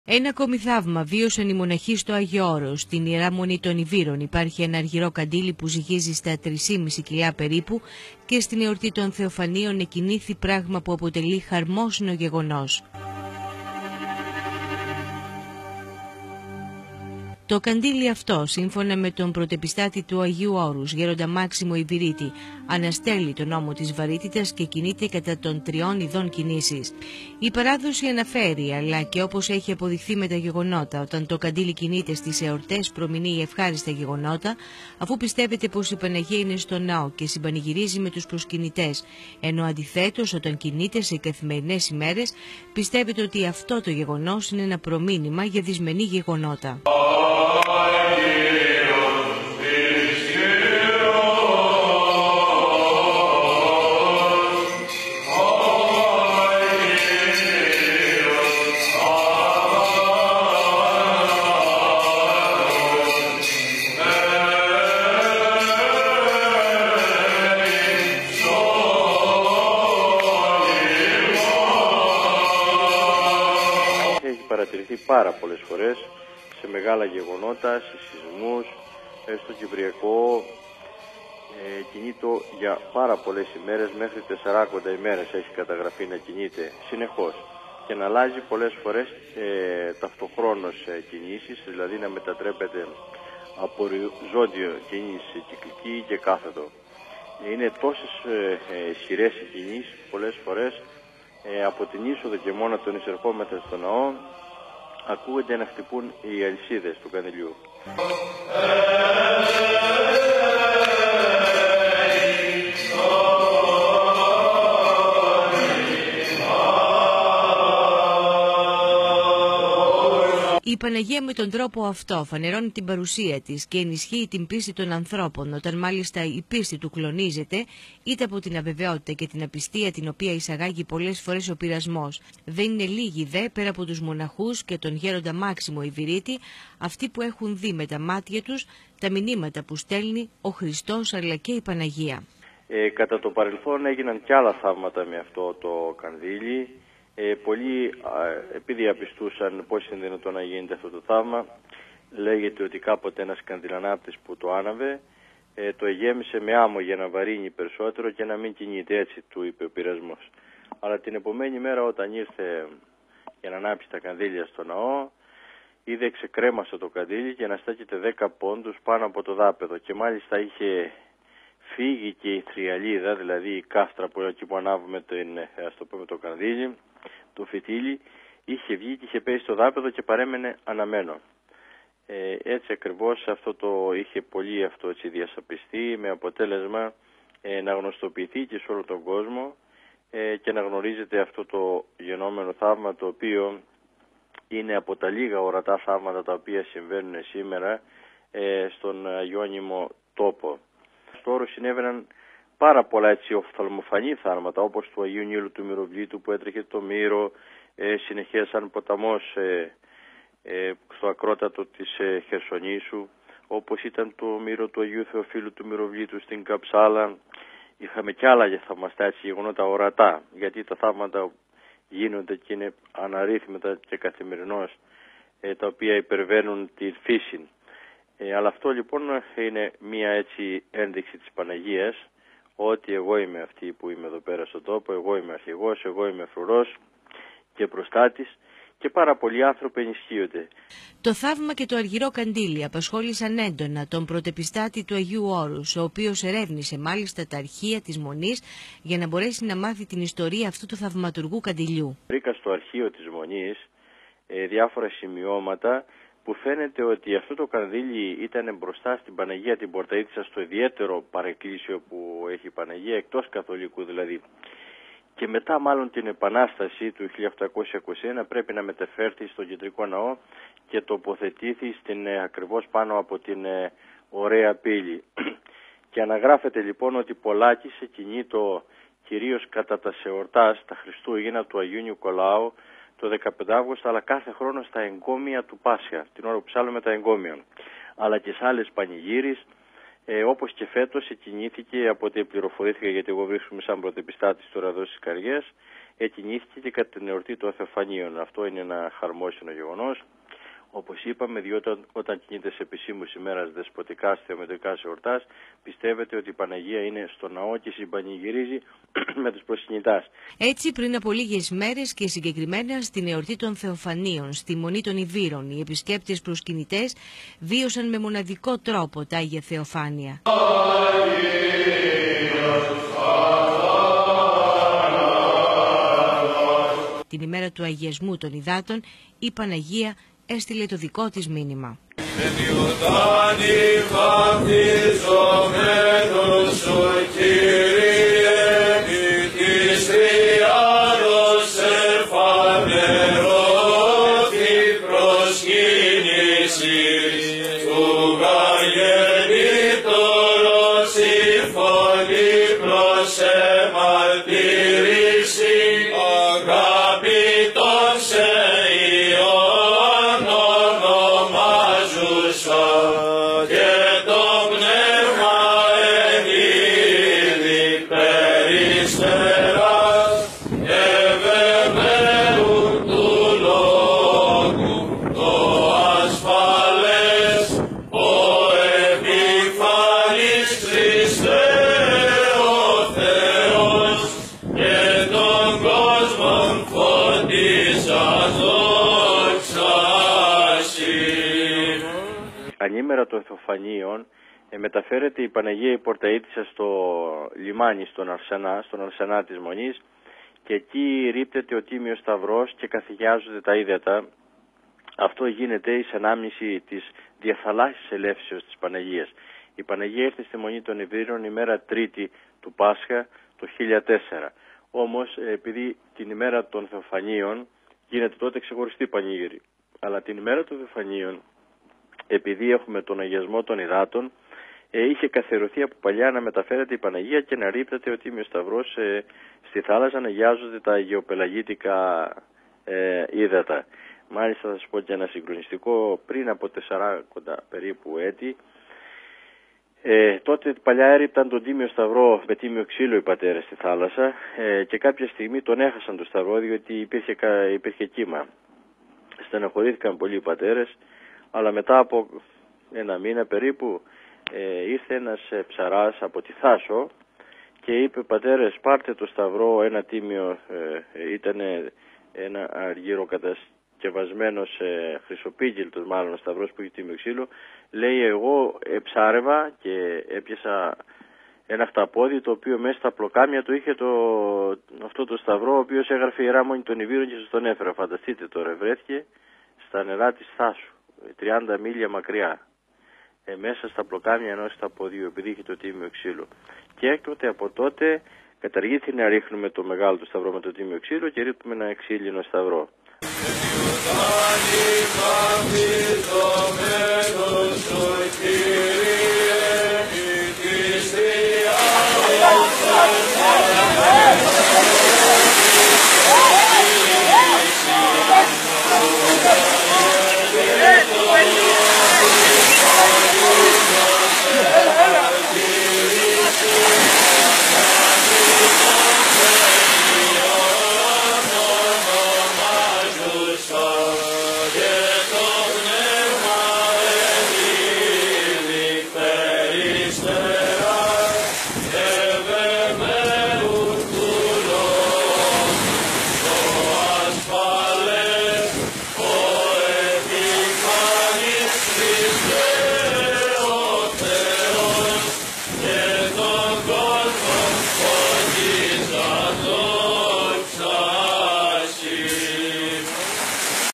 Ένα ακόμη θαύμα βίωσαν οι μοναχοί στο Άγιο Όρος. Στην Ιερά Μονή των Ιβύρων υπάρχει ένα αργυρό καντήλι που ζυγίζει στα 3,5 κιλά περίπου και στην εορτή των Θεοφανίων εκκινήθη, πράγμα που αποτελεί χαρμόσυνο γεγονός. Το καντήλι αυτό, σύμφωνα με τον πρωτεπιστάτη του Αγίου Όρους, Γέροντα Μάξιμο Ιβυρίτη, αναστέλει τον νόμο της βαρύτητας και κινείται κατά των 3 ειδών κινήσεις. Η παράδοση αναφέρει, αλλά και όπως έχει αποδειχθεί με τα γεγονότα, όταν το καντήλι κινείται στις εορτές προμηνύει ευχάριστα γεγονότα, αφού πιστεύετε πως η Παναγία είναι στο ναό και συμπανηγυρίζει με τους προσκυνητές, ενώ αντιθέτως όταν κινείται σε καθημερινές ημέρες πιστεύετε ότι αυτό το γεγονός είναι ένα προμήνυμα για δυσμενή γεγονότα. Παρατηρηθεί πάρα πολλές φορές σε μεγάλα γεγονότα, σε σεισμούς, στο Κυπριακό, κινείται για πάρα πολλές ημέρες, μέχρι 40 ημέρες έχει καταγραφεί να κινείται συνεχώς και να αλλάζει πολλές φορές ταυτοχρόνως κινήσεις, δηλαδή να μετατρέπεται από οριζόντιο κίνηση κυκλική και κάθετο. Είναι τόσες σειρές οι κινήσεις πολλές φορές από την είσοδο και μόνο των εισερχόμεθα στο ναό ακούγονται να χτυπούν οι αλυσίδες του καντιλιού. Η Παναγία με τον τρόπο αυτό φανερώνει την παρουσία της και ενισχύει την πίστη των ανθρώπων, όταν μάλιστα η πίστη του κλονίζεται είτε από την αβεβαιότητα και την απιστία την οποία εισαγάγει πολλές φορές ο πειρασμός. Δεν είναι λίγοι δε, πέρα από τους μοναχούς και τον Γέροντα Μάξιμο Ιβυρίτη, αυτοί που έχουν δει με τα μάτια τους τα μηνύματα που στέλνει ο Χριστός αλλά και η Παναγία. Κατά το παρελθόν έγιναν κι άλλα θαύματα με αυτό το κανδύλι. Πολλοί, επειδή διαπιστούσαν πώς είναι δυνατόν να γίνεται αυτό το θαύμα, λέγεται ότι κάποτε ένας κανδυλανάπτης που το άναβε το εγέμισε με άμμο για να βαρύνει περισσότερο και να μην κινείται, έτσι του είπε ο πειρασμός. Αλλά την επομένη μέρα, όταν ήρθε για να ανάψει τα κανδύλια στο ναό, είδε ξεκρέμασε το κανδύλι και να στέκεται 10 πόντους πάνω από το δάπεδο και μάλιστα είχε φύγει και η θριαλίδα, δηλαδή η κάστρα που εκεί που ανάβουμε το κανδύλι, το φυτίλι, είχε βγει και είχε πέσει στο δάπεδο και παρέμενε αναμένο. Έτσι ακριβώς αυτό το είχε πολύ αυτό έτσι διασαπιστεί, με αποτέλεσμα να γνωστοποιηθεί και σε όλο τον κόσμο και να γνωρίζετε αυτό το γενόμενο θαύμα, το οποίο είναι από τα λίγα ορατά θαύματα τα οποία συμβαίνουν σήμερα στον Αγιώνυμο τόπο. Στο Όρος συνέβαιναν πάρα πολλά έτσι οφθαλμοφανή θαύματα, όπως του Αγίου Νείλου του Μυροβλήτου που έτρεχε το Μύρο, συνεχεία σαν ποταμός στο ακρότατο της Χερσονήσου, όπως ήταν το Μύρο του Αγίου Θεοφύλου του Μυροβλήτου στην Καψάλα. Είχαμε κι άλλα θαυμαστά έτσι γεγονότα ορατά, γιατί τα θαύματα γίνονται και είναι αναρρύθμιτα και καθημερινώς, τα οποία υπερβαίνουν τη φύση. Αλλά αυτό λοιπόν είναι μία έτσι ένδειξη της Παναγίας, ότι εγώ είμαι αυτή που είμαι εδώ πέρα στον τόπο, εγώ είμαι αρχηγός, εγώ είμαι φρουρός και προστάτης, και πάρα πολλοί άνθρωποι ενισχύονται. Το θαύμα και το αργυρό καντήλι απασχόλησαν έντονα τον πρωτεπιστάτη του Αγίου Όρους, ο οποίος ερεύνησε μάλιστα τα αρχεία της Μονής για να μπορέσει να μάθει την ιστορία αυτού του θαυματουργού καντιλιού. Βρήκα στο αρχείο της Μονής διάφορα σημειώματα που φαίνεται ότι αυτό το κανδύλι ήταν μπροστά στην Παναγία την Πορταΐτισσα, στο ιδιαίτερο παρεκκλήσιο που έχει η Παναγία, εκτός καθολικού δηλαδή. Και μετά μάλλον την Επανάσταση του 1821 πρέπει να μετεφέρθη στο κεντρικό ναό και τοποθετήθη ακριβώς πάνω από την ωραία πύλη. Και αναγράφεται λοιπόν ότι πολλάκισε κινείτο κυρίως κατά τα εορτάς, τα Χριστούγεννα του Αγίου Νικολάου, το 15 Αύγουστο, αλλά κάθε χρόνο στα εγκόμια του Πάσχα, την ώρα που ψάλλουμε τα εγκόμια, αλλά και σε άλλες πανηγύρεις, όπως και φέτος εκκινήθηκε, από ό,τι πληροφορήθηκα, γιατί εγώ βρίσκομαι σαν πρωτεπιστάτης τώρα εδώ στις Καριές, εκκινήθηκε και κατά την εορτή των Θεοφανίων. Αυτό είναι ένα χαρμόσυνο γεγονός. Όπως είπαμε, διότι όταν κινείται σε επισήμους ημέρας δεσποτικά, θεομετρικά εορτάς, πιστεύετε ότι η Παναγία είναι στο ναό και συμπανηγυρίζει με τους προσκυνητάς. Έτσι, πριν από λίγες μέρες και συγκεκριμένα στην εορτή των Θεοφανίων, στη Μονή των Ιβύρων, οι επισκέπτες προσκυνητές βίωσαν με μοναδικό τρόπο τα Άγια Θεοφάνεια. Την ημέρα του αγιασμού των υδάτων, η Παναγία έστειλε το δικό της μήνυμα. Ανήμερα των Θεοφανίων μεταφέρεται η Παναγία η Πορταΐτισσα στο λιμάνι, στον Αρσενά της Μονής, και εκεί ρίπτεται ο Τίμιος Σταυρός και καθηγιάζονται τα ύδατα. Αυτό γίνεται εις ανάμνηση της διαφθαλάσσης ελεύσεως της Παναγίας. Η Παναγία ήρθε στη Μονή των Ιβύρων ημέρα Τρίτη του Πάσχα το 1004. Όμως επειδή την ημέρα των Θεοφανίων γίνεται τότε ξεχωριστή πανήγυρη, αλλά την ημέρα των Θεοφανίων, επειδή έχουμε τον αγιασμό των υδάτων, είχε καθιερωθεί από παλιά να μεταφέρεται η Παναγία και να ρίπτεται ο Τίμιος Σταυρός στη θάλασσα, να αγιάζονται τα αγιοπελαγίτικα ύδατα. Μάλιστα θα σας πω και ένα συγκρονιστικό, πριν από 40 περίπου έτη, τότε παλιά έριπταν τον Τίμιο Σταυρό με τίμιο ξύλο οι πατέρες στη θάλασσα και κάποια στιγμή τον έχασαν τον Σταυρό διότι υπήρχε κύμα. Στεναχωρήθηκαν πολλοί οι πατέρες, αλλά μετά από ένα μήνα περίπου ήρθε ένας ψαράς από τη Θάσο και είπε: πατέρες, πάρτε το Σταυρό, ένα τίμιο, ήταν ένα αργύρο κατασκευασμένο σε χρυσοπίγγελτος, μάλλον ο Σταυρός που είχε τίμιο ξύλο. Λέει: εγώ ψάρευα και έπιασα ένα χταπόδι το οποίο μέσα στα πλοκάμια του είχε αυτό το Σταυρό, ο οποίος έγραφε Ιερά Μονή των Ιβύρων και σας τον έφερα. Φανταστείτε τώρα, βρέθηκε στα νερά της Θάσου, 30 μίλια μακριά, μέσα στα πλοκάμια ενός χταπόδιου, επειδή είχε το τίμιο ξύλο. Και έκτοτε από τότε καταργήθηκε να ρίχνουμε το μεγάλο του Σταυρό με το τίμιο ξύλο και ρίχνουμε ένα ξύλινο Σταυρό.